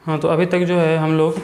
हाँ, तो अभी तक जो है हम लोग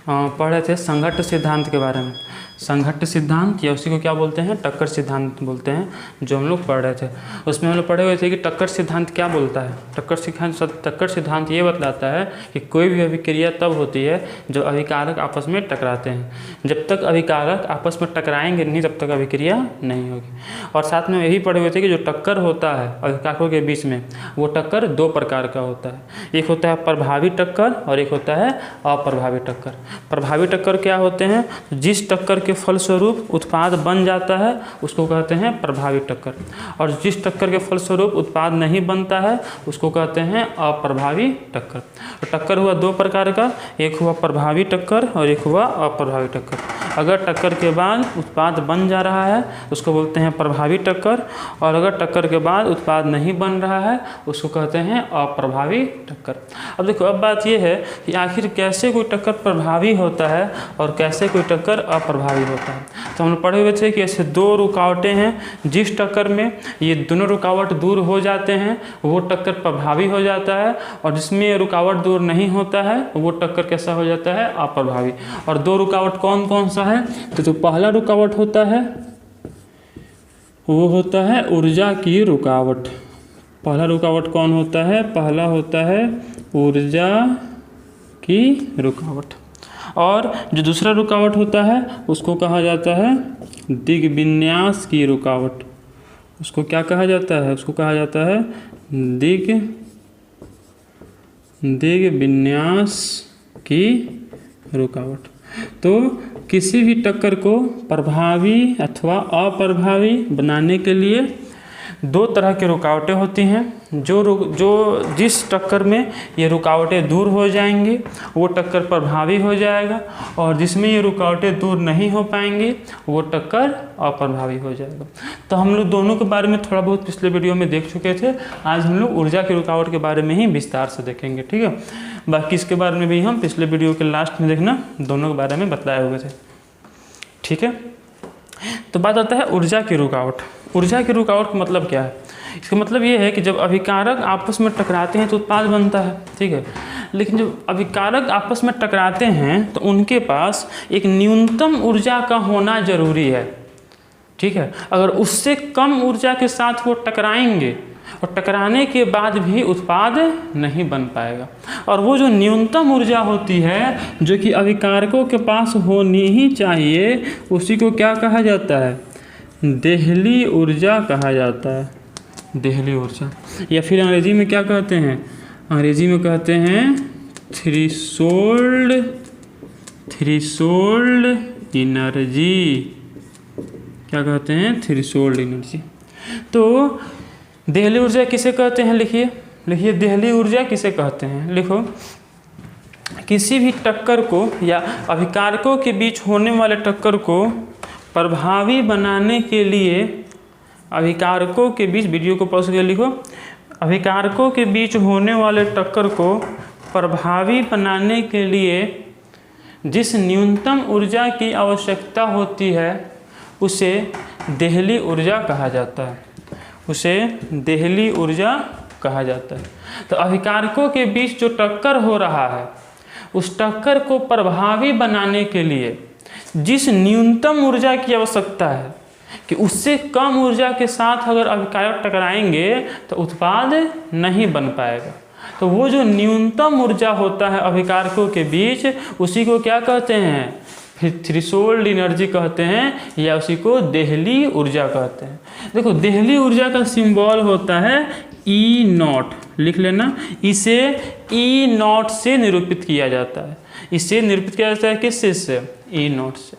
पढ़ रहे थे संघट्ट सिद्धांत के बारे में। संघट्ट सिद्धांत या उसी को क्या बोलते हैं, टक्कर सिद्धांत बोलते हैं, जो हम लोग पढ़ रहे थे। उसमें हम लोग पढ़े हुए थे कि टक्कर सिद्धांत क्या बोलता है। टक्कर सिद्धांत ये बतलाता है कि कोई भी अभिक्रिया तब होती है जब अभिकारक आपस में टकराते हैं। जब तक अभिकारक आपस में टकराएंगे नहीं तब तक अभिक्रिया नहीं होगी। और साथ में यही पढ़े हुए थे कि जो टक्कर होता है अभिकारकों के बीच में, वो टक्कर दो प्रकार का होता है। एक होता है प्रभावी टक्कर और एक होता है अप्रभावी टक्कर। प्रभावी टक्कर क्या होते हैं, जिस टक्कर के फलस्वरूप उत्पाद बन जाता है उसको कहते हैं प्रभावी टक्कर, और जिस टक्कर के फलस्वरूप उत्पाद नहीं बनता है उसको कहते हैं अप्रभावी टक्कर। तो टक्कर हुआ दो प्रकार का, एक हुआ प्रभावी टक्कर और एक हुआ अप्रभावी टक्कर। अगर टक्कर के बाद उत्पाद बन जा रहा है उसको बोलते हैं प्रभावी टक्कर, और अगर टक्कर के बाद उत्पाद नहीं बन रहा है उसको कहते हैं अप्रभावी टक्कर। अब देखो, अब बात यह है कि आखिर कैसे कोई टक्कर प्रभावी होता है और कैसे कोई टक्कर अप्रभावी होता है। तो हम लोग पढ़े हुए थे कि ऐसे दो रुकावटें हैं, जिस टक्कर में ये दोनों रुकावट दूर हो जाते हैं वो टक्कर प्रभावी हो जाता है, और जिसमें ये रुकावट दूर नहीं होता है वो टक्कर कैसा हो जाता है, अप्रभावी। और दो रुकावट कौन कौन सा है, तो जो पहला रुकावट होता है वो होता है ऊर्जा की रुकावट। पहला रुकावट कौन होता है, पहला होता है ऊर्जा की रुकावट। और जो दूसरा रुकावट होता है उसको कहा जाता है दिग्विन्यास की रुकावट। उसको क्या कहा जाता है, उसको कहा जाता है दिग्विन्यास की रुकावट। तो किसी भी टक्कर को प्रभावी अथवा अप्रभावी बनाने के लिए दो तरह की रुकावटें होती हैं। जो जिस टक्कर में ये रुकावटें दूर हो जाएंगी वो टक्कर प्रभावी हो जाएगा, और जिसमें ये रुकावटें दूर नहीं हो पाएंगी वो टक्कर अप्रभावी हो जाएगा। तो हम लोग दोनों के बारे में थोड़ा बहुत पिछले वीडियो में देख चुके थे। आज हम लोग ऊर्जा की रुकावट के बारे में ही विस्तार से देखेंगे, ठीक है। बाकी इसके बारे में भी हम पिछले वीडियो के लास्ट में देखना दोनों के बारे में बताए हुए थे, ठीक है। तो बात आता है ऊर्जा की रुकावट। ऊर्जा की रुकावट का मतलब क्या है, इसका मतलब ये है कि जब अभिकारक आपस में टकराते हैं तो उत्पाद बनता है, ठीक है। लेकिन जब अभिकारक आपस में टकराते हैं तो उनके पास एक न्यूनतम ऊर्जा का होना जरूरी है, ठीक है। अगर उससे कम ऊर्जा के साथ वो टकराएंगे और टकराने के बाद भी उत्पाद नहीं बन पाएगा। और वो जो न्यूनतम ऊर्जा होती है जो कि अभिकारकों के पास होनी ही चाहिए उसी को क्या कहा जाता है, देहली ऊर्जा कहा जाता है। देहली ऊर्जा, या फिर अंग्रेजी में क्या कहते हैं, अंग्रेजी में कहते हैं थ्रेशोल्ड एनर्जी। क्या कहते हैं, थ्रेशोल्ड एनर्जी। तो देहली ऊर्जा किसे कहते हैं, लिखिए देहली ऊर्जा किसे कहते हैं। लिखो, किसी भी टक्कर को या अभिकारकों के बीच होने वाले टक्कर को प्रभावी बनाने के लिए अभिकारकों के बीच, वीडियो को पॉज करके लिखो, अभिकारकों के बीच होने वाले टक्कर को प्रभावी बनाने के लिए जिस न्यूनतम ऊर्जा की आवश्यकता होती है उसे देहली ऊर्जा कहा जाता है, उसे देहली ऊर्जा कहा जाता है। तो अभिकारकों के बीच जो टक्कर हो रहा है उस टक्कर को प्रभावी बनाने के लिए जिस न्यूनतम ऊर्जा की आवश्यकता है कि उससे कम ऊर्जा के साथ अगर अभिकारक टकराएंगे तो उत्पाद नहीं बन पाएगा। तो वो जो न्यूनतम ऊर्जा होता है अभिकारकों के बीच उसी को क्या कहते हैं, फिर थ्रेशोल्ड एनर्जी कहते हैं, या उसी को देहली ऊर्जा कहते हैं। देखो, देहली ऊर्जा का सिंबल होता है E0, लिख लेना। इसे E0 से निरूपित किया जाता है। इसे निरूपित किया जाता है किससे से, E0 से,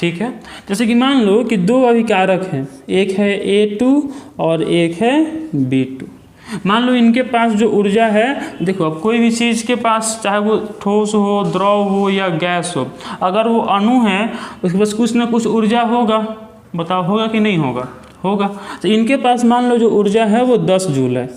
ठीक है। जैसे कि मान लो कि दो अभिकारक हैं, एक है A2 और एक है B2। मान लो इनके पास जो ऊर्जा है, देखो अब कोई भी चीज़ के पास चाहे वो ठोस हो, द्रव हो या गैस हो, अगर वो अणु है उसके पास कुछ ना कुछ ऊर्जा होगा। बताओ होगा कि नहीं होगा, होगा। तो इनके पास मान लो जो ऊर्जा है वो 10 जूल है।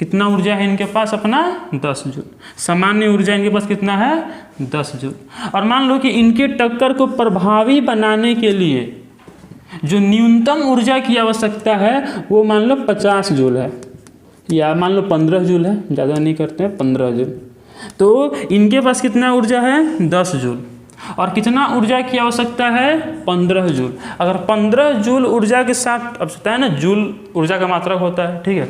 कितना ऊर्जा है इनके पास अपना, 10 जूल। सामान्य ऊर्जा इनके पास कितना है, 10 जूल। और मान लो कि इनके टक्कर को प्रभावी बनाने के लिए जो न्यूनतम ऊर्जा की आवश्यकता है वो मान लो 50 जूल है, या मान लो 15 जूल है, ज़्यादा नहीं करते हैं, 15 जूल। तो इनके पास कितना ऊर्जा है 10 जूल, और कितना ऊर्जा की आवश्यकता है 15 जूल। अगर 15 जूल ऊर्जा के साथ, अब होता है ना जूल ऊर्जा का मात्रक होता है, ठीक है,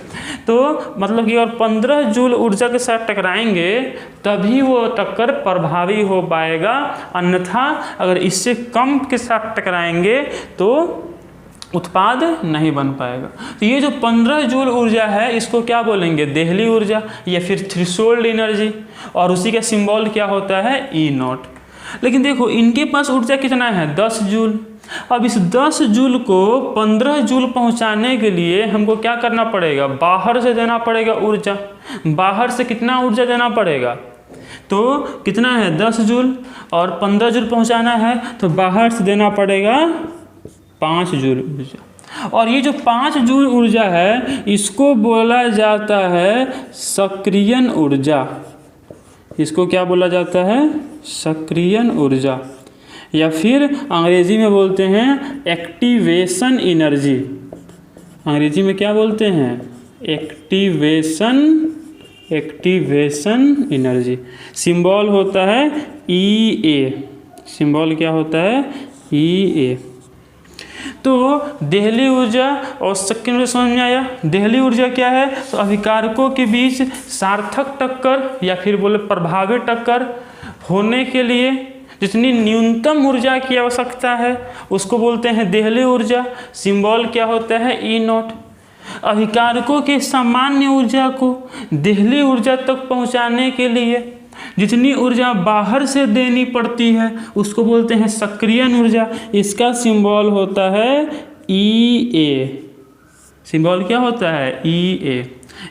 तो मतलब कि अगर 15 जूल ऊर्जा के साथ टकराएंगे तभी वो टक्कर प्रभावी हो पाएगा, अन्यथा अगर इससे कम के साथ टकराएंगे तो उत्पाद नहीं बन पाएगा। तो ये जो 15 जूल ऊर्जा है इसको क्या बोलेंगे, देहली ऊर्जा या फिर थ्रेशोल्ड एनर्जी, और उसी का सिंबल क्या होता है E0। लेकिन देखो इनके पास ऊर्जा कितना है 10 जूल। अब इस 10 जूल को 15 जूल पहुंचाने के लिए हमको क्या करना पड़ेगा, बाहर से देना पड़ेगा ऊर्जा। बाहर से कितना ऊर्जा देना पड़ेगा, तो कितना है 10 जूल, और 15 जूल पहुंचाना है तो बाहर से देना पड़ेगा 5 जूल ऊर्जा। और ये जो 5 जूल ऊर्जा है इसको बोला जाता है सक्रियण ऊर्जा। इसको क्या बोला जाता है, सक्रियण ऊर्जा, या फिर अंग्रेजी में बोलते हैं एक्टिवेशन एनर्जी। अंग्रेजी में क्या बोलते हैं, एक्टिवेशन एनर्जी। सिंबल होता है EA, सिंबल क्या होता है EA। तो देहली ऊर्जा और सक्रियण ऊर्जा समझ में आया। देहली ऊर्जा क्या है, तो अभिकारकों के बीच सार्थक टक्कर या फिर बोले प्रभावी टक्कर होने के लिए जितनी न्यूनतम ऊर्जा की आवश्यकता है उसको बोलते हैं देहली ऊर्जा। सिंबल क्या होता है E0। अभिकारकों के सामान्य ऊर्जा को देहली ऊर्जा तक पहुंचाने के लिए जितनी ऊर्जा बाहर से देनी पड़ती है उसको बोलते हैं सक्रियण ऊर्जा। इसका सिंबल होता है EA। सिंबल क्या होता है EA,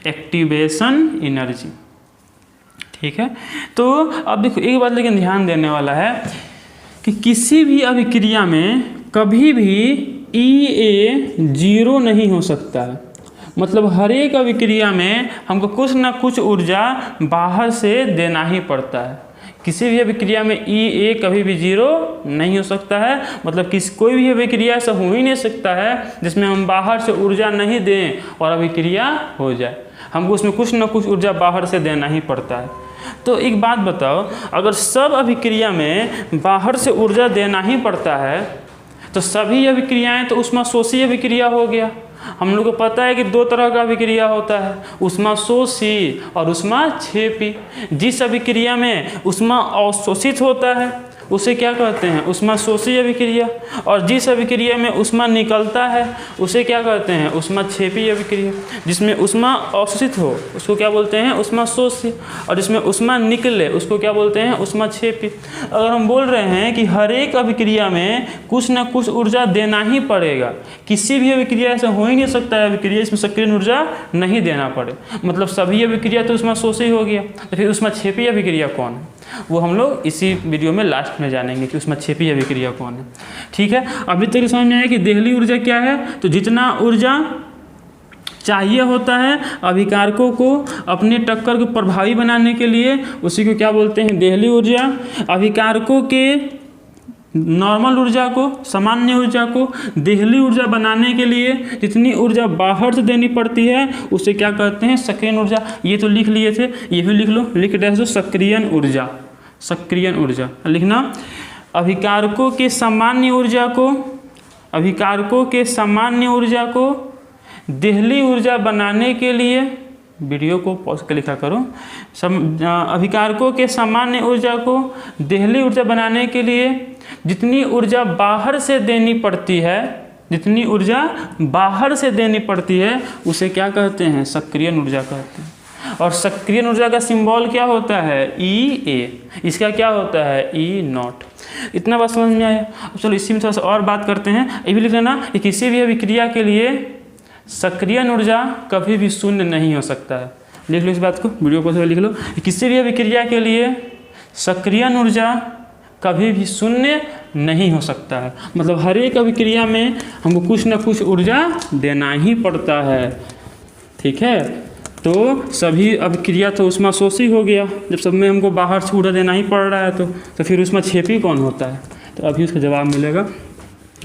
एक्टिवेशन एनर्जी। ठीक है, तो अब देखो एक बात लेकिन ध्यान देने वाला है कि किसी भी अभिक्रिया में कभी भी EA 0 नहीं हो सकता है। मतलब हर एक अभिक्रिया में हमको कुछ ना कुछ ऊर्जा बाहर से देना ही पड़ता है। किसी भी अभिक्रिया में EA कभी भी 0 नहीं हो सकता है। मतलब कोई भी अभिक्रिया ऐसा हो ही नहीं सकता है जिसमें हम बाहर से ऊर्जा नहीं दें और अभिक्रिया हो जाए। हमको उसमें कुछ ना कुछ ऊर्जा बाहर से देना ही पड़ता है। तो एक बात बताओ, अगर सब अभिक्रिया में बाहर से ऊर्जा देना ही पड़ता है तो सभी अभिक्रियाएं तो ऊष्माशोषी अभिक्रिया हो गया। हम लोग को पता है कि 2 तरह का अभिक्रिया होता है, ऊष्माशोषी और ऊष्माक्षेपी। जिस अभिक्रिया में ऊष्मा अवशोषित होता है उसे क्या कहते हैं, ऊष्माशोषी अभिक्रिया, और जिस अभिक्रिया में ऊष्मा निकलता है उसे क्या कहते हैं, ऊष्माक्षेपी अभिक्रिया। जिसमें ऊष्मा अवशोषित हो उसको क्या बोलते हैं, ऊष्माशोषी, और जिसमें ऊष्मा निकले उसको क्या बोलते हैं, ऊष्माक्षेपी। अगर हम बोल रहे हैं कि हर एक अभिक्रिया में कुछ ना कुछ ऊर्जा देना ही पड़ेगा, किसी भी अभिक्रिया ऐसा हो ही नहीं सकता है अभिक्रिया इसमें सक्रियण ऊर्जा नहीं देना पड़े। मतलब सभी अभिक्रिया तो ऊष्माशोषी हो गया, तो फिर ऊष्माक्षेपी अभिक्रिया कौन है वो हम लोग इसी वीडियो में लास्ट में जानेंगे कि ऊष्माक्षेपी अभिक्रिया कौन है। ठीक है, अभी तक समझ में आया कि देहली ऊर्जा क्या है। तो जितना ऊर्जा चाहिए होता है अभिकारकों को अपने टक्कर को प्रभावी बनाने के लिए उसी को क्या बोलते हैं, देहली ऊर्जा। अभिकारकों के नॉर्मल ऊर्जा को, सामान्य ऊर्जा को देहली ऊर्जा बनाने के लिए जितनी ऊर्जा बाहर से देनी पड़ती है उसे क्या कहते हैं, सक्रियण ऊर्जा। ये तो लिख लिए थे, ये भी लिख लो, लिख डैश दो सक्रियण ऊर्जा। सक्रियण ऊर्जा लिखना। अभिकारकों के सामान्य ऊर्जा को, अभिकारकों के सामान्य ऊर्जा को देहली ऊर्जा बनाने के लिए, वीडियो को पॉज कर लिखा करो, अभिकारकों के सामान्य ऊर्जा को देहली ऊर्जा बनाने के लिए जितनी ऊर्जा बाहर से देनी पड़ती है, जितनी ऊर्जा बाहर से देनी पड़ती है उसे क्या कहते हैं, सक्रियण ऊर्जा कहते हैं। और सक्रियण ऊर्जा का सिंबल क्या होता है, EA। इसका क्या होता है, E0। इतना बात समझ में आया। अब चलो इसी में थोड़ा सा और बात करते हैं। ये भी लिख लेना कि किसी भी अभिक्रिया के लिए सक्रियण ऊर्जा कभी भी शून्य नहीं हो सकता है। लिख लो इस बात को, वीडियो को लिख लो। किसी भी अभिक्रिया के लिए सक्रियण ऊर्जा कभी भी शून्य नहीं हो सकता है। मतलब हर एक अभिक्रिया में हमको कुछ ना कुछ ऊर्जा देना ही पड़ता है। ठीक है, तो सभी अभिक्रिया तो ऊष्माशोषी हो गया। जब सब में हमको बाहर से ऊर्जा देना ही पड़ रहा है तो फिर ऊष्माक्षेपी कौन होता है, तो अभी उसका जवाब मिलेगा।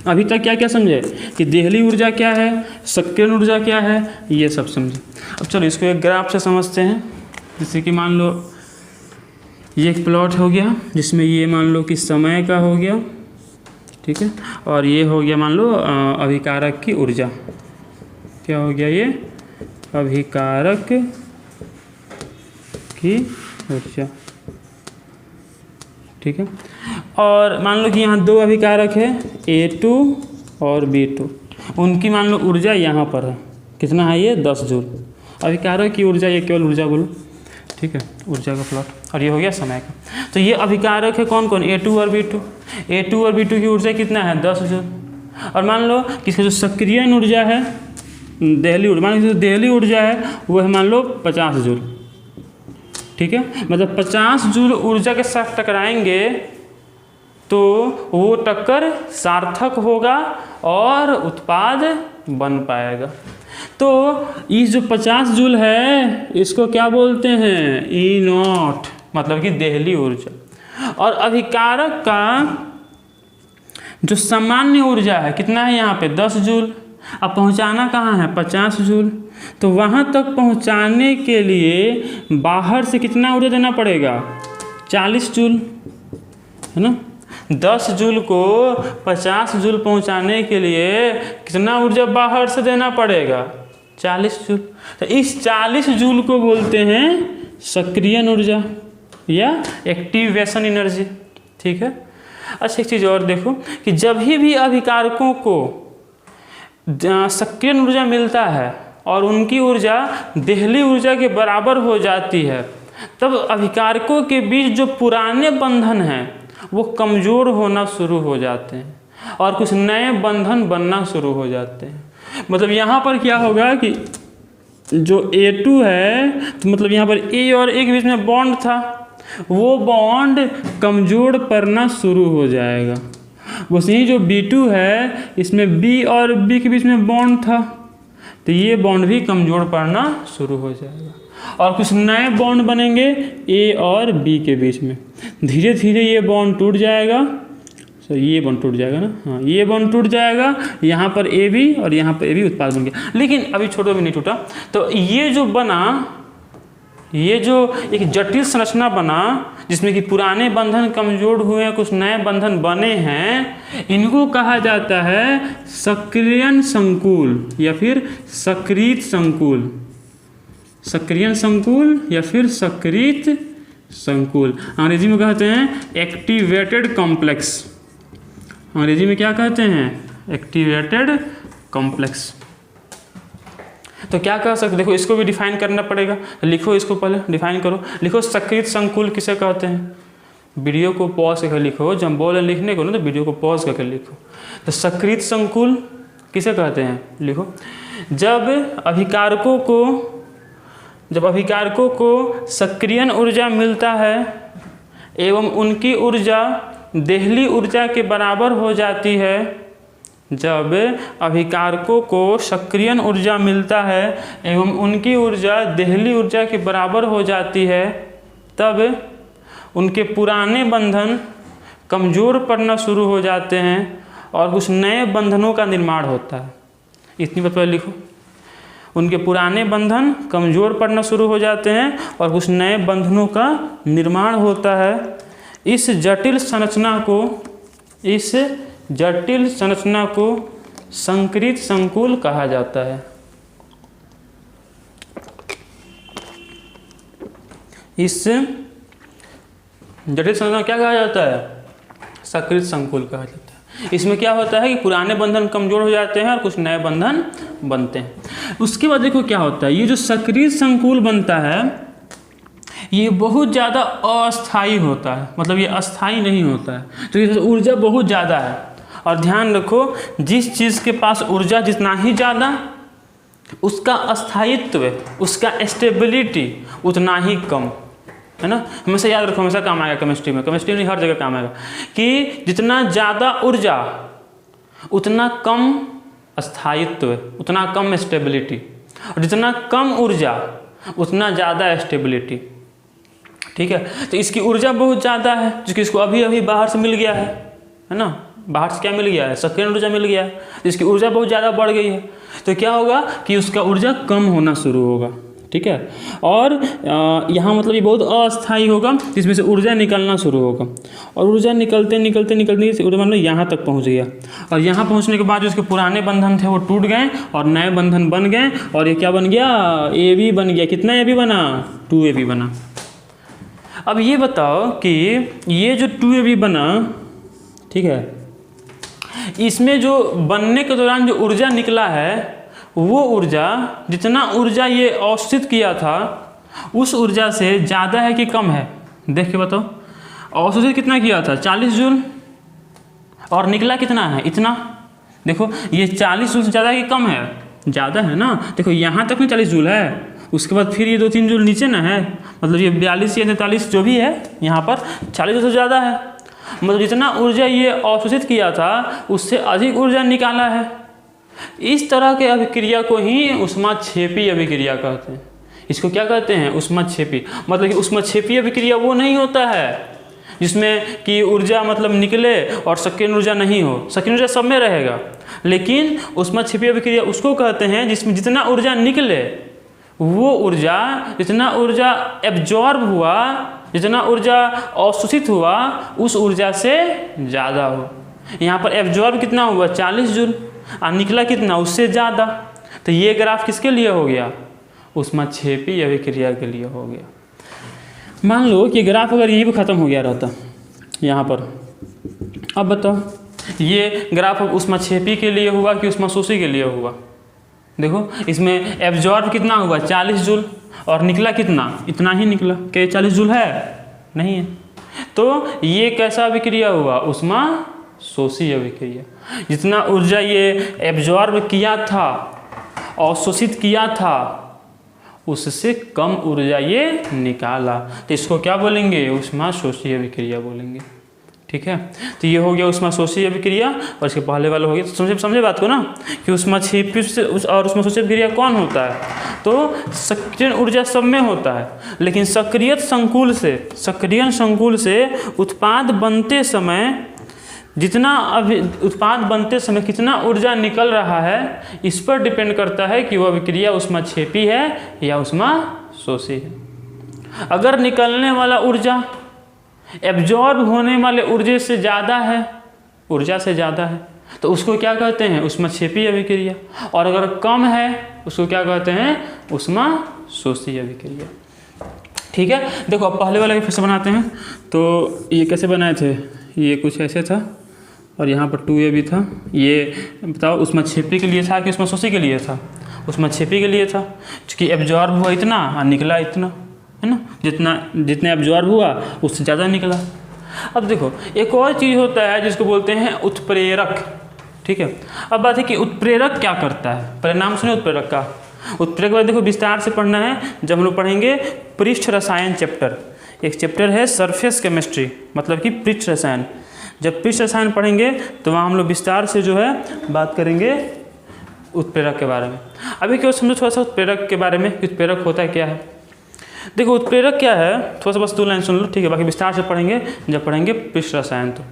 अभी तक क्या क्या समझे कि देहली ऊर्जा क्या है, सक्रियण ऊर्जा क्या है, ये सब समझे। अब चलो इसको एक ग्राफ से समझते हैं। जैसे कि मान लो ये एक प्लॉट हो गया जिसमें ये मान लो कि समय का हो गया, ठीक है, और ये हो गया मान लो अभिकारक की ऊर्जा। क्या हो गया ये? अभिकारक की ऊर्जा, ठीक है। और मान लो कि यहाँ दो अभिकारक है A2 और B2, उनकी मान लो ऊर्जा यहाँ पर है, कितना है ये? 10 जूल। अभिकारक की ऊर्जा, ये केवल ऊर्जा बोलो, ठीक है, ऊर्जा का प्लॉट। और ये हो गया समय का। तो ये अभिकारक है कौन कौन? A2 और B2। A2 और B2 की ऊर्जा कितना है? 10 जूल। और मान लो कि इसका जो सक्रियण ऊर्जा है, देहली ऊर्जा, मान लो जो देहली ऊर्जा है वो है मान लो 50 जूल, ठीक है। मतलब 50 जूल ऊर्जा के साथ टकराएंगे तो वो टक्कर सार्थक होगा और उत्पाद बन पाएगा। तो ये जो 50 जूल है इसको क्या बोलते हैं? E0, मतलब कि देहली ऊर्जा। और अभिकारक का जो सामान्य ऊर्जा है कितना है यहाँ पे? 10 जूल। अब पहुँचाना कहाँ है? 50 जूल। तो वहाँ तक पहुँचाने के लिए बाहर से कितना ऊर्जा देना पड़ेगा? 40 जूल, है ना। 10 जूल को 50 जूल पहुँचाने के लिए कितना ऊर्जा बाहर से देना पड़ेगा? 40 जूल। तो इस 40 जूल को बोलते हैं सक्रियण ऊर्जा या एक्टिवेशन एनर्जी, ठीक है। अच्छा एक चीज़ और देखो कि जब भी अभिकारकों को सक्रियण ऊर्जा मिलता है और उनकी ऊर्जा देहली ऊर्जा के बराबर हो जाती है, तब अभिकारकों के बीच जो पुराने बंधन हैं वो कमज़ोर होना शुरू हो जाते हैं और कुछ नए बंधन बनना शुरू हो जाते हैं। मतलब यहाँ पर क्या होगा कि जो A2 है, तो मतलब यहाँ पर A और A के बीच में बॉन्ड था, वो बॉन्ड कमज़ोर पड़ना शुरू हो जाएगा। वैसे ही जो B2 है, इसमें B और B के बीच में बॉन्ड था, तो ये बॉन्ड भी कमज़ोर पड़ना शुरू हो जाएगा और कुछ नए बॉन्ड बनेंगे A और B के बीच में। धीरे धीरे ये बॉन्ड टूट जाएगा। तो ये बॉन्ड टूट जाएगा ना, हाँ, ये बॉन्ड टूट जाएगा, यहाँ पर AB और यहाँ पर AB उत्पाद बन गया। लेकिन अभी छोटो भी नहीं टूटा। तो ये जो बना, ये जो एक जटिल संरचना बना जिसमें कि पुराने बंधन कमज़ोर हुए, कुछ नए बंधन बने हैं, इनको कहा जाता है सक्रियण संकुल या फिर सक्रित संकुल। सक्रियण संकुल या फिर सक्रित संकुल, अंग्रेजी में कहते हैं एक्टिवेटेड कॉम्प्लेक्स। अंग्रेजी में क्या कहते हैं? Activated complex. तो क्या कह सकते, देखो इसको भी डिफाइन करना पड़ेगा। लिखो इसको, पहले डिफाइन करो। लिखो सक्रिय संकुल किसे कहते हैं? वीडियो को पॉज करके लिखो। जब बोले लिखने को ना तो वीडियो को पॉज करके लिखो। तो सक्रिय संकुल किसे कहते हैं? लिखो। जब अभिकारकों को सक्रियण ऊर्जा मिलता है एवं उनकी ऊर्जा देहली ऊर्जा के बराबर हो जाती है, जब अभिकारकों को सक्रियण ऊर्जा मिलता है एवं उनकी ऊर्जा देहली ऊर्जा के बराबर हो जाती है, तब उनके पुराने बंधन कमज़ोर पड़ना शुरू हो जाते हैं और कुछ नए बंधनों का निर्माण होता है। इतनी बात पहले लिखो। उनके पुराने बंधन कमज़ोर पड़ना शुरू हो जाते हैं और कुछ नए बंधनों का निर्माण होता है। इस जटिल संरचना को संकृत संकुल कहा जाता है। इस जटिल संरचना क्या कहा जाता है? सक्रिय संकुल कहा जाता है। इसमें क्या होता है कि पुराने बंधन कमज़ोर हो जाते हैं और कुछ नए बंधन बनते हैं। उसके बाद देखो क्या होता है, ये जो सक्रिय संकुल बनता है ये बहुत ज़्यादा अस्थायी होता है, मतलब ये अस्थायी नहीं होता है। तो ये ऊर्जा बहुत ज़्यादा है। और ध्यान रखो, जिस चीज़ के पास ऊर्जा जितना ही ज़्यादा, उसका अस्थायित्व, उसका स्टेबिलिटी उतना ही कम, है ना। हमेशा याद रखो, हमेशा काम आएगा केमिस्ट्री में नहीं हर जगह काम आएगा कि जितना ज़्यादा ऊर्जा उतना कम अस्थायित्व, उतना कम स्टेबिलिटी, और जितना कम ऊर्जा उतना ज़्यादा स्टेबिलिटी, ठीक है। तो इसकी ऊर्जा बहुत ज़्यादा है, जिसकी इसको अभी अभी बाहर से मिल गया है ना। बाहर से क्या मिल गया है? सक्रिय ऊर्जा मिल गया है। इसकी ऊर्जा बहुत ज़्यादा बढ़ गई है। तो क्या होगा कि उसका ऊर्जा कम होना शुरू होगा। ठीक है। और यहाँ मतलब ये बहुत अस्थायी होगा, जिसमें से ऊर्जा निकलना शुरू होगा, और ऊर्जा निकलते निकलते निकलते ऊर्जा मान लो यहाँ तक पहुँच गया, और यहाँ पहुँचने के बाद जो उसके पुराने बंधन थे वो टूट गए और नए बंधन बन गए, और ये क्या बन गया, AB बन गया। कितना AB बना, 2AB बना। अब ये बताओ कि ये जो 2AB बना, ठीक है, इसमें जो बनने के दौरान जो ऊर्जा निकला है, वो ऊर्जा, जितना ऊर्जा ये अवशोषित किया था उस ऊर्जा से ज़्यादा है कि कम है, देख के बताओ। अवशोषित कितना किया था, 40 जूल, और निकला कितना है, इतना। देखो ये 40 जूल से ज़्यादा है कि कम है, ज़्यादा है ना। देखो यहाँ तक में 40 जूल है, उसके बाद फिर ये 2-3 जूल नीचे ना है, मतलब ये 42 या 43 जो भी है यहाँ पर 40 जूल से ज़्यादा है। मतलब जितना ऊर्जा ये अवशोषित किया था उससे अधिक ऊर्जा निकाला है। इस तरह के अभिक्रिया को ही ऊष्माक्षेपी अभिक्रिया कहते हैं। इसको क्या कहते हैं, ऊष्माक्षेपी। मतलब कि ऊष्माक्षेपी अभिक्रिया वो नहीं होता है जिसमें कि ऊर्जा मतलब निकले और सक्रिय ऊर्जा नहीं हो, सक्रिय ऊर्जा सब में रहेगा। लेकिन ऊष्माक्षेपी अभिक्रिया उसको कहते हैं जिसमें जितना ऊर्जा निकले वो ऊर्जा, जितना ऊर्जा एब्जॉर्ब हुआ, जितना ऊर्जा अवशोषित हुआ उस ऊर्जा से ज़्यादा हो। यहाँ पर एब्जॉर्ब कितना हुआ, 40 जूल, और निकला कितना, उससे ज़्यादा। तो ये ग्राफ किसके लिए हो गया, ऊष्माक्षेपी अभिक्रिया के लिए हो गया। मान लो कि ग्राफ अगर यहीं पे ख़त्म हो गया रहता यहाँ पर, अब बताओ ये ग्राफ ऊष्माक्षेपी के लिए हुआ कि ऊष्माशोषी के लिए हुआ। देखो इसमें एब्जॉर्ब कितना हुआ, 40 जूल, और निकला कितना, इतना ही निकला। क्या 40 जूल है, नहीं है। तो ये कैसा अभिक्रिया हुआ, ऊष्माशोषी अभिक्रिया। जितना ऊर्जा ये एब्जॉर्ब किया था, अवशोषित किया था, उससे कम ऊर्जा ये निकाला, तो इसको क्या बोलेंगे, ऊष्माशोषी अभिक्रिया बोलेंगे। ठीक है, तो ये हो गया ऊष्माशोषी अभिक्रिया, और इसके पहले वाला हो गया। तो समझे बात को ना, कि ऊष्माक्षेपी और ऊष्माशोषी अभिक्रिया कौन होता है, तो सक्रिय ऊर्जा सब में होता है, लेकिन सक्रिय संकुल से उत्पाद बनते समय जितना उत्पाद बनते समय कितना ऊर्जा निकल रहा है, इस पर डिपेंड करता है कि वह अभिक्रिया ऊष्माक्षेपी है या ऊष्माशोषी है। अगर निकलने वाला ऊर्जा एब्जॉर्ब होने वाले ऊर्जा से ज़्यादा है, तो उसको क्या कहते हैं, ऊष्माक्षेपी अभिक्रिया। और अगर कम है उसको क्या कहते हैं, ऊष्माशोषी अभिक्रिया। ठीक है, देखो अब पहले वाला फिर से बनाते हैं। तो ये कैसे बनाए थे, ये कुछ ऐसे था, और यहाँ पर 2AB था। ये बताओ ऊष्माक्षेपी के लिए था कि ऊष्माशोषी के लिए था, ऊष्माक्षेपी के लिए था, क्योंकि एब्जॉर्ब हुआ इतना और निकला इतना, है ना। जितना एब्जॉर्ब हुआ उससे ज़्यादा निकला। अब देखो एक और चीज़ होता है जिसको बोलते हैं उत्प्रेरक। ठीक है, अब बात है कि उत्प्रेरक क्या करता है, पहले नाम सुने उत्प्रेरक का। उत्प्रेरक बाद देखो विस्तार से पढ़ना है, जब हम लोग पढ़ेंगे पृष्ठ रसायन चैप्टर, एक चैप्टर है सरफेस केमिस्ट्री, मतलब कि पृष्ठ रसायन। जब पृष्ठ रसायन पढ़ेंगे तो वहाँ हम लोग विस्तार से जो है बात करेंगे उत्प्रेरक के बारे में। अभी क्यों समझो थोड़ा सा उत्प्रेरक के बारे में, उत्प्रेरक होता है क्या है। देखो उत्प्रेरक क्या है, थोड़ा सा बस 2 लाइन सुन लो, ठीक है, बाकी विस्तार से पढ़ेंगे जब पढ़ेंगे पृष्ठ रसायन। तो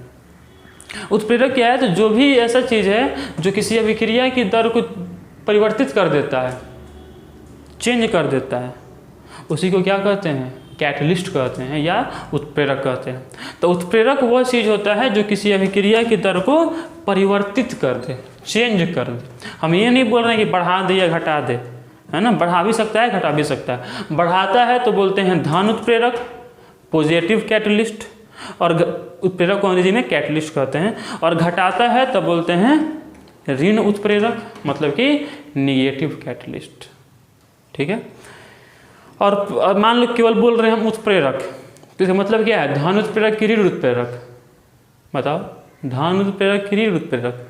उत्प्रेरक क्या है, तो जो भी ऐसा चीज़ है जो किसी अभिक्रिया की दर को परिवर्तित कर देता है, चेंज कर देता है, उसी को क्या कहते हैं, कैटलिस्ट कहते हैं या उत्प्रेरक कहते हैं। तो उत्प्रेरक वह चीज़ होता है जो किसी अभिक्रिया की दर को परिवर्तित कर दे, चेंज कर दे। हम ये नहीं बोल रहे हैं कि बढ़ा दे या घटा दे, है ना, बढ़ा भी सकता है घटा भी सकता है। बढ़ाता है तो बोलते हैं धन उत्प्रेरक, पॉजिटिव कैटलिस्ट, और उत्प्रेरक को अंग्रेजी में कैटलिस्ट कहते हैं। और घटाता है तो बोलते हैं ऋण उत्प्रेरक, मतलब कि निगेटिव कैटलिस्ट। ठीक है, और मान लो केवल बोल रहे हैं हम उत्प्रेरक, तो इसका मतलब क्या है, धन उत्प्रेरक की ऋण उत्प्रेरक। बताओ, धन उत्प्रेरक की ऋण उत्प्रेरक।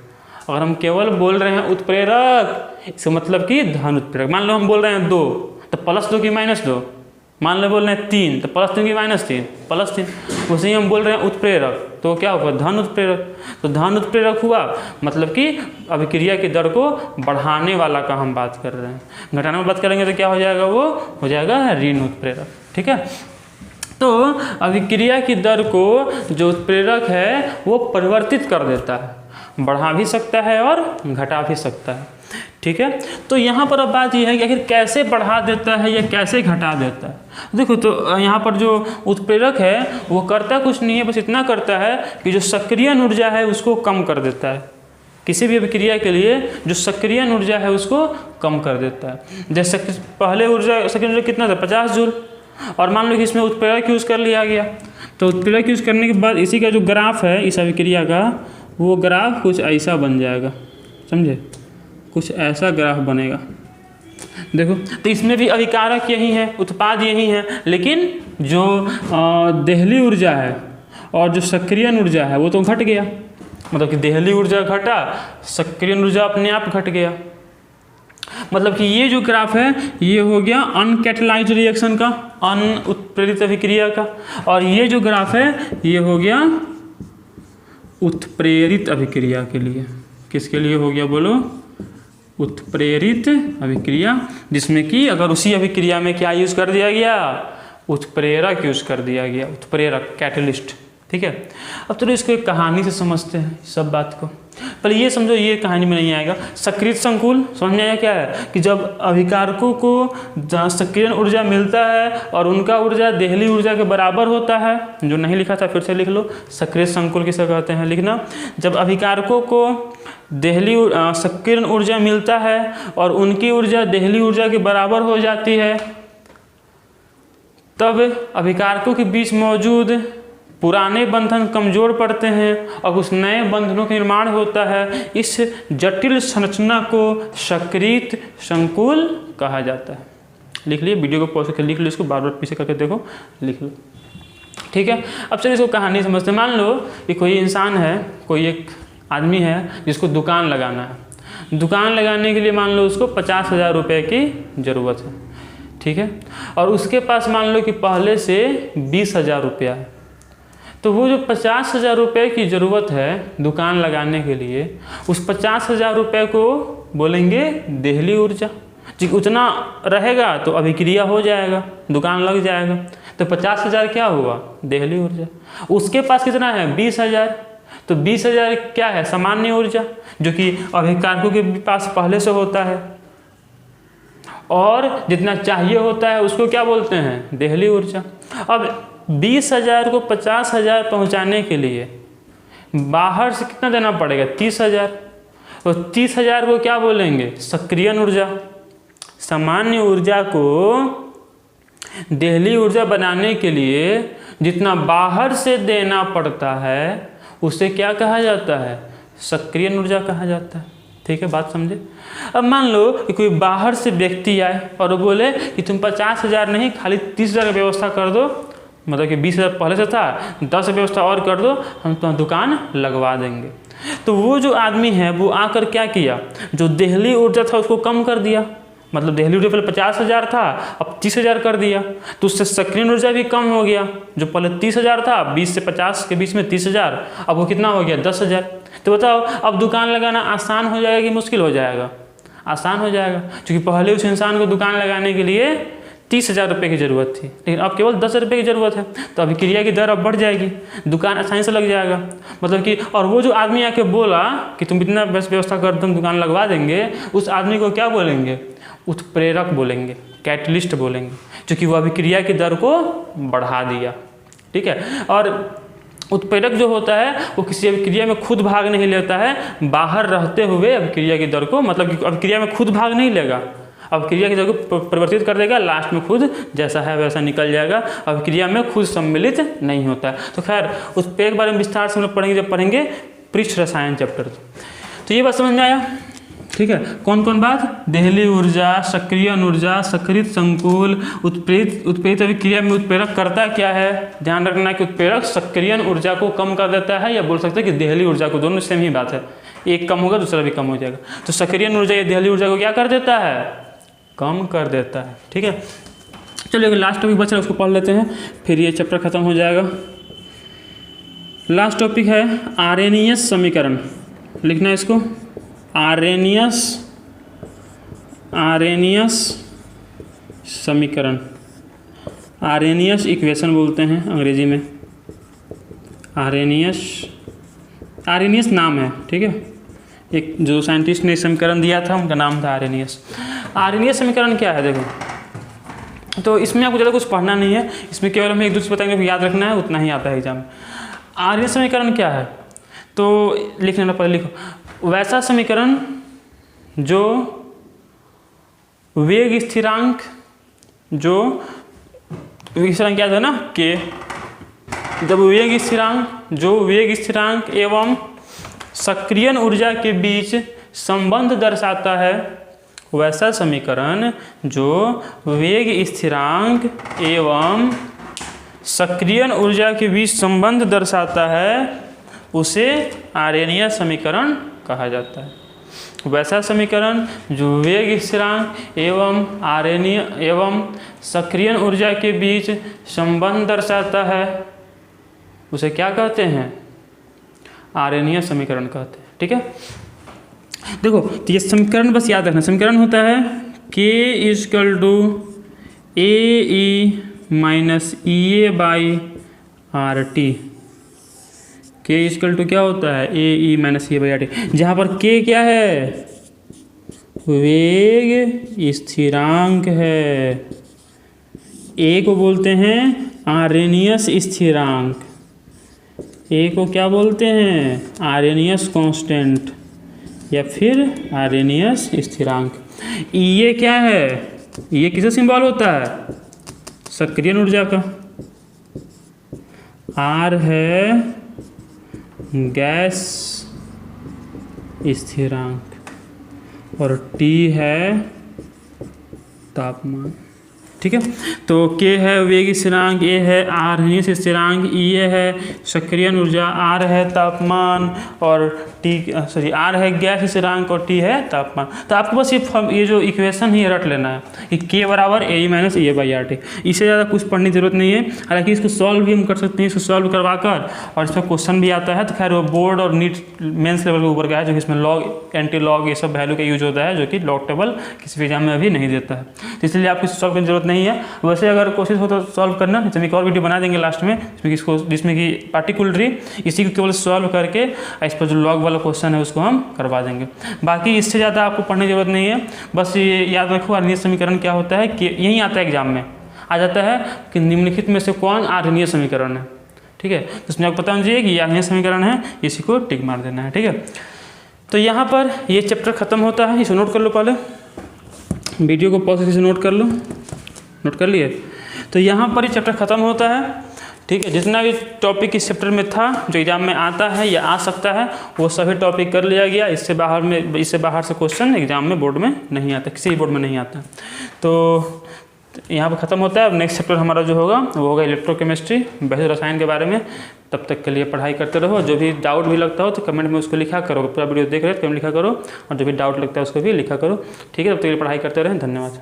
अगर हम केवल बोल रहे हैं उत्प्रेरक, इसका मतलब कि धन उत्प्रेरक। मान लो हम बोल रहे हैं 2 तो +2 की -2, मान लो बोल रहे हैं 3 तो +3 की -3, +3। उसे ही हम बोल रहे हैं उत्प्रेरक, तो क्या हुआ, धन उत्प्रेरक। तो धन उत्प्रेरक हुआ, मतलब कि अभिक्रिया की दर को बढ़ाने वाला का हम बात कर रहे हैं। घटाने में बात करेंगे तो क्या हो जाएगा, वो हो जाएगा ऋण उत्प्रेरक। ठीक है, तो अभिक्रिया की दर को जो उत्प्रेरक है वो परिवर्तित कर देता है, बढ़ा भी सकता है और घटा भी सकता है। ठीक है। तो यहाँ पर अब बात यह है कि आखिर कैसे बढ़ा देता है या कैसे घटा देता है। देखो तो यहाँ पर जो उत्प्रेरक है वो करता कुछ नहीं है, बस इतना करता है कि जो सक्रियण ऊर्जा है उसको कम कर देता है। किसी भी अभिक्रिया के लिए जो सक्रियण ऊर्जा है उसको कम कर देता है। जैसे पहले ऊर्जा सक्रियण ऊर्जा कितना था 50 जूल, और मान लो कि इसमें उत्प्रेरक यूज़ कर लिया गया, तो उत्प्रेरक यूज़ करने के बाद इसी का जो ग्राफ है इस अभिक्रिया का, वो ग्राफ कुछ ऐसा बन जाएगा, समझे, कुछ ऐसा ग्राफ बनेगा। देखो तो इसमें भी अभिकारक यही है, उत्पाद यही है, लेकिन जो देहली ऊर्जा है और जो सक्रियण ऊर्जा है वो तो घट गया। मतलब कि देहली ऊर्जा घटा, सक्रियण ऊर्जा अपने आप घट गया। मतलब कि ये जो ग्राफ है ये हो गया अनकैटालाइज्ड रिएक्शन का, अन उत्प्रेरित अभिक्रिया का, और ये जो ग्राफ है ये हो गया उत्प्रेरित अभिक्रिया के लिए। किसके लिए हो गया बोलो? उत्प्रेरित अभिक्रिया, जिसमें कि अगर उसी अभिक्रिया में क्या यूज़ कर दिया गया? उत्प्रेरक यूज़ कर दिया गया, उत्प्रेरक, कैटलिस्ट। ठीक है। अब चलो इसको एक कहानी से समझते हैं सब बात को। पहले ये समझो, ये कहानी में नहीं आएगा। सक्रिय संकुल समझ में आया क्या है? कि जब अभिकारकों को सक्रियण ऊर्जा मिलता है और उनका ऊर्जा देहली ऊर्जा के बराबर होता है, जो नहीं लिखा था फिर से लिख लो। सक्रिय संकुल किसे कहते हैं लिखना। जब अभिकारकों को देहली सक्रियण ऊर्जा मिलता है और उनकी ऊर्जा देहली ऊर्जा के बराबर हो जाती है, तब अभिकारकों के बीच मौजूद पुराने बंधन कमज़ोर पड़ते हैं और कुछ नए बंधनों का निर्माण होता है। इस जटिल संरचना को सक्रिय संकुल कहा जाता है। लिख लिए, वीडियो को पॉज करके लिख लो, इसको बार बार पीछे करके देखो, लिख लो। ठीक है। अब चलिए इसको कहानी समझते हैं। मान लो कि कोई इंसान है, कोई एक आदमी है जिसको दुकान लगाना है। दुकान लगाने के लिए मान लो उसको 50,000 रुपये की ज़रूरत है। ठीक है। और उसके पास मान लो कि पहले से 20,000 रुपया है। तो वो जो 50,000 रुपये की ज़रूरत है दुकान लगाने के लिए, उस 50,000 रुपये को बोलेंगे देहली ऊर्जा। जी उतना रहेगा तो अभिक्रिया हो जाएगा, दुकान लग जाएगा। तो 50,000 क्या हुआ? देहली ऊर्जा। उसके पास कितना है? 20,000। तो 20,000 क्या है? सामान्य ऊर्जा, जो कि अभिकारकों के पास पहले से होता है, और जितना चाहिए होता है उसको क्या बोलते हैं? देहली ऊर्जा। अब 20,000 को 50,000 पहुंचाने के लिए बाहर से कितना देना पड़ेगा? 30,000। तो 30,000 को क्या बोलेंगे? सक्रियण ऊर्जा। सामान्य ऊर्जा को देहली ऊर्जा बनाने के लिए जितना बाहर से देना पड़ता है उसे क्या कहा जाता है? सक्रियण ऊर्जा कहा जाता है। ठीक है, बात समझे। अब मान लो कि कोई बाहर से व्यक्ति आए और वो बोले कि तुम 50,000 नहीं, खाली 30,000 की व्यवस्था कर दो। मतलब कि 20,000 पहले से था, 10 व्यवस्था और कर दो, हम तो दुकान लगवा देंगे। तो वो जो आदमी है वो आकर क्या किया? जो देहली ऊर्जा था उसको कम कर दिया। मतलब देहली ऊर्जा पहले 50,000 था, अब 30,000 कर दिया। तो उससे सक्रियण ऊर्जा भी कम हो गया। जो पहले 30,000 था, 20 से 50 के बीच में 30,000, अब वो कितना हो गया? 10,000। तो बताओ अब दुकान लगाना आसान हो जाएगा कि मुश्किल हो जाएगा? आसान हो जाएगा, क्योंकि पहले उस इंसान को दुकान लगाने के लिए 30,000 रुपये की ज़रूरत थी, लेकिन अब केवल 10 रुपये की ज़रूरत है। तो अभिक्रिया की दर अब बढ़ जाएगी, दुकान आसानी से लग जाएगा। मतलब कि और वो जो आदमी आके बोला कि तुम इतना बस व्यवस्था कर दो, दुकान लगवा देंगे, उस आदमी को क्या बोलेंगे? उत्प्रेरक बोलेंगे, कैटलिस्ट बोलेंगे, क्योंकि वो अभिक्रिया की दर को बढ़ा दिया। ठीक है। और उत्प्रेरक जो होता है वो किसी अभिक्रिया में खुद भाग नहीं लेता है, बाहर रहते हुए अभिक्रिया की दर को, मतलब कि अभिक्रिया में खुद भाग नहीं लेगा, अभिक्रिया की दर को परिवर्तित कर देगा, लास्ट में खुद जैसा है वैसा निकल जाएगा। अभिक्रिया में खुद सम्मिलित नहीं होता है। तो खैर उत्प्रेरक बारे में विस्तार से हम लोग पढ़ेंगे जब पढ़ेंगे पृष्ठ रसायन चैप्टर। तो ये बात समझ में आया? ठीक है। कौन कौन बात? देहली ऊर्जा, सक्रियण ऊर्जा, सक्रिय संकुल, उत्प्रेरित अभिक्रिया में उत्प्रेरक करता क्या है? ध्यान रखना कि उत्प्रेरक सक्रियण ऊर्जा को कम कर देता है, या बोल सकते हैं कि देहली ऊर्जा को, दोनों सेम ही बात है, एक कम होगा दूसरा भी कम हो जाएगा। तो सक्रियण ऊर्जा या देहली ऊर्जा को क्या कर देता है? कम कर देता है। ठीक है। चलिए लास्ट टॉपिक बच रहा है उसको पढ़ लेते हैं, फिर ये चैप्टर खत्म हो जाएगा। लास्ट टॉपिक है आरेनियस समीकरण। लिखना है इसको, आरेनियस समीकरण, आरेनियस इक्वेशन बोलते हैं अंग्रेजी में। आरेनियस नाम है, ठीक है, एक जो साइंटिस्ट ने समीकरण दिया था उनका नाम था आर्हेनियस। आर्हेनियस समीकरण क्या है देखो, तो इसमें आपको ज़्यादा कुछ पढ़ना नहीं है, इसमें केवल हमें एक दूसरे बताएंगे, याद रखना है, उतना ही आता है एग्जाम में। आर्हेनियस समीकरण क्या है, तो लिखने वाला पहले लिखो, वैसा समीकरण जो वेग स्थिरांक, जो वेग स्थिरांक क्या था ना के, जब वेग स्थिरांक एवं सक्रियण ऊर्जा के बीच संबंध दर्शाता है, वैसा समीकरण जो वेग स्थिरांक एवं सक्रियण ऊर्जा के बीच संबंध दर्शाता है उसे आर्हेनियस समीकरण कहा जाता है। वैसा समीकरण जो वेग स्थिरांक एवं सक्रियण ऊर्जा के बीच संबंध दर्शाता है उसे क्या कहते हैं, आर्हेनियस समीकरण कहते हैं। ठीक है, देखो तो ये समीकरण बस याद रखना, समीकरण होता है K = AE minus EA by RT। K = क्या होता है, AE minus EA by RT, जहाँ पर K क्या है, वेग स्थिरांक है, A को बोलते हैं आर्हेनियस स्थिरांक, A को क्या बोलते हैं, आर्हेनियस कांस्टेंट या फिर आर्हेनियस स्थिरांक। ये क्या है, ये किसका सिंबल होता है, सक्रियण ऊर्जा का, R है गैस स्थिरांक और T है तापमान। ठीक है, तो K है वेग स्थिरांक, A है आर्हेनियस स्थिरांक, E है सक्रियण ऊर्जा, R है तापमान और R है गैस स्थिरांक और T है तापमान। तो आपको बस ये जो इक्वेशन ही रट लेना है कि K बराबर AE minus EA by RT। इससे ज़्यादा कुछ पढ़ने की जरूरत नहीं है, हालांकि इसको सॉल्व भी हम कर सकते हैं, इसको सॉल्व करवा कर, और इसमें क्वेश्चन भी आता है, तो खैर वो बोर्ड और नीट मेंस लेवल के ऊपर का है, जो कि इसमें लॉग एंटी लॉग ये सब वैल्यू का यूज होता है, जो कि लॉग टेबल किसी भी एग्जाम में अभी नहीं देता है, तो इसलिए आपको सॉल्व करने की जरूरत नहीं है। वैसे अगर कोशिश हो तो सॉल्व करना, इसमें एक और वीडियो बना देंगे लास्ट में, जिसमें कि पार्टिकुलरली इसी को केवल सॉल्व करके इस पर जो लॉग वाला क्वेश्चन है उसको हम करवा देंगे। बाकी इससे ज़्यादा आपको पढ़ने की जरूरत नहीं है, बस ये याद रखो आर्हेनियस समीकरण क्या होता है, कि यही आता है एग्जाम में आ जाता है कि निम्नलिखित में से कौन आर्हेनियस समीकरण है। ठीक है, तो इसमें आपको पता होना चाहिए कि ये आर्हेनियस समीकरण है, इसी को टिक मार देना है। ठीक है, तो यहाँ पर ये चैप्टर खत्म होता है, इसे नोट कर लो, पहले वीडियो को पॉज से नोट कर लो, नोट कर लिए। तो यहाँ पर ये चैप्टर ख़त्म होता है। ठीक है, जितना भी टॉपिक इस चैप्टर में था जो एग्जाम में आता है या आ सकता है वो सभी टॉपिक कर लिया गया। इससे बाहर से क्वेश्चन एग्जाम में बोर्ड में नहीं आता, किसी भी बोर्ड में नहीं आता। तो यहाँ पर ख़त्म होता है। अब नेक्स्ट चैप्टर हमारा जो होगा वो होगा इलेक्ट्रोकेमिस्ट्री, वैसे रसायन के बारे में। तब तक के लिए पढ़ाई करते रहो, जो भी डाउट भी लगता हो तो कमेंट में उसको लिखा करो, पूरा वीडियो देख रहे हो तो कमेंट लिखा करो, और जो भी डाउट लगता है उसको भी लिखा करो। ठीक है, तब तक के लिए पढ़ाई करते रहें, धन्यवाद।